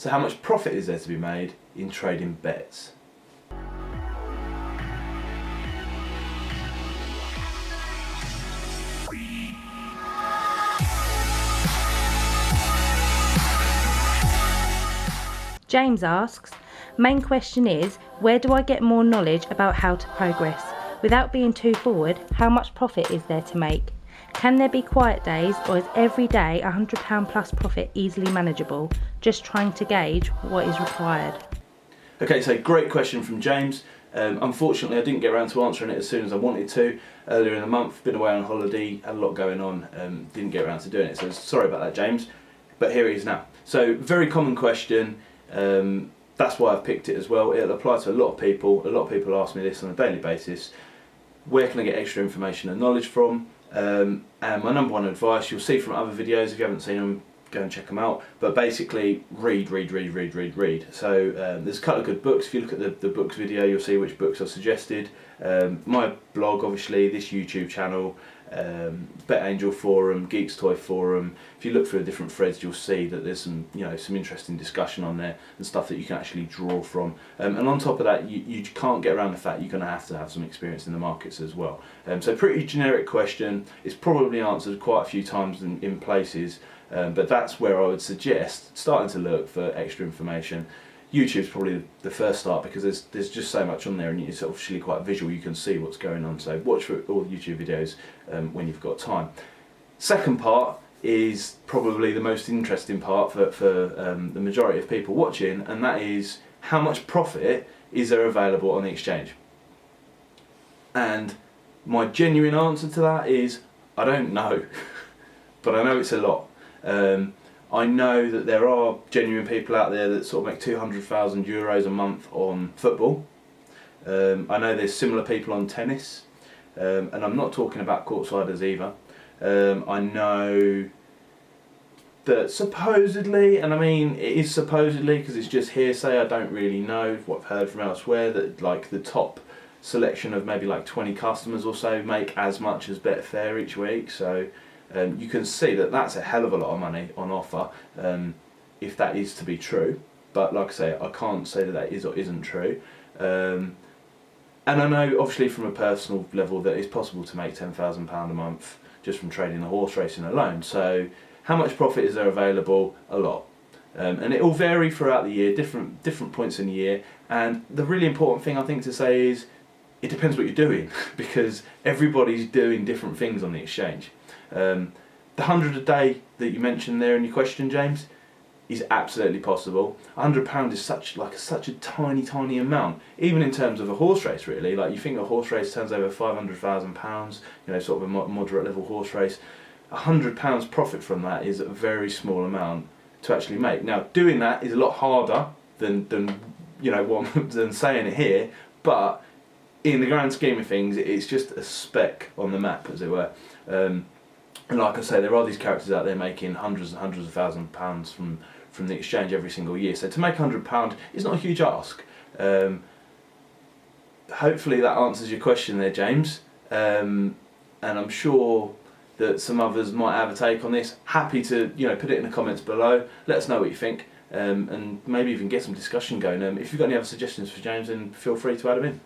So how much profit is there to be made in trading bets? James asks, main question is, where do I get more knowledge about how to progress? Without being too forward, how much profit is there to make? Can there be quiet days, or is every day £100 plus profit easily manageable? Just trying to gauge what is required. Okay, so great question from James. Unfortunately, I didn't get around to answering it as soon as I wanted to. Earlier in the month, been away on holiday, had a lot going on, didn't get around to doing it. So sorry about that, James. But here it is now. So very common question. That's why I've picked it as well. It'll apply to a lot of people. A lot of people ask me this on a daily basis. Where can I get extra information and knowledge from? And my number one advice, you'll see from other videos, if you haven't seen them, go and check them out. But basically, read. So there's a couple of good books. If you look at the books video, you'll see which books I've suggested. My blog, obviously, this YouTube channel, BetAngel forum, Geeks Toy forum. If you look through the different threads, you'll see that there's some interesting discussion on there and stuff that you can actually draw from. And on top of that, you can't get around the fact you're going to have some experience in the markets as well. So pretty generic question. It's probably answered quite a few times in places, but that's where I would suggest starting to look for extra information. YouTube's probably the first start because there's just so much on there, and it's obviously quite visual. You can see what's going on. So watch for all the YouTube videos when you've got time. Second part is probably the most interesting part for the majority of people watching, and that is how much profit is there available on the exchange. And my genuine answer to that is I don't know, but I know it's a lot. I know that there are genuine people out there that sort of make €200,000 a month on football. I know there's similar people on tennis, and I'm not talking about courtsiders either. I know that supposedly, and I mean it is supposedly because it's just hearsay, I don't really know what I've heard from elsewhere, that like the top selection of maybe like 20 customers or so make as much as Betfair each week. So you can see that that's a hell of a lot of money on offer, if that is to be true. But like I say, I can't say that is or isn't true. And I know obviously from a personal level that it's possible to make £10,000 a month just from trading the horse racing alone. So how much profit is there available? A lot. And it will vary throughout the year, different points in the year. And the really important thing I think to say is it depends what you're doing, because everybody's doing different things on the exchange. The 100 a day that you mentioned there in your question, James, is absolutely possible. £100 is such a tiny amount, even in terms of a horse race. Really, like you think a horse race turns over £500,000, sort of a moderate level horse race. £100 profit from that is a very small amount to actually make. Now, doing that is a lot harder than saying it here, but in the grand scheme of things, it's just a speck on the map, as it were. And like I say, there are these characters out there making hundreds and hundreds of £1,000s from the exchange every single year. So to make £100 is not a huge ask. Hopefully that answers your question there, James. And I'm sure that some others might have a take on this. Happy to put it in the comments below. Let us know what you think, and maybe even get some discussion going. If you've got any other suggestions for James, then feel free to add them in.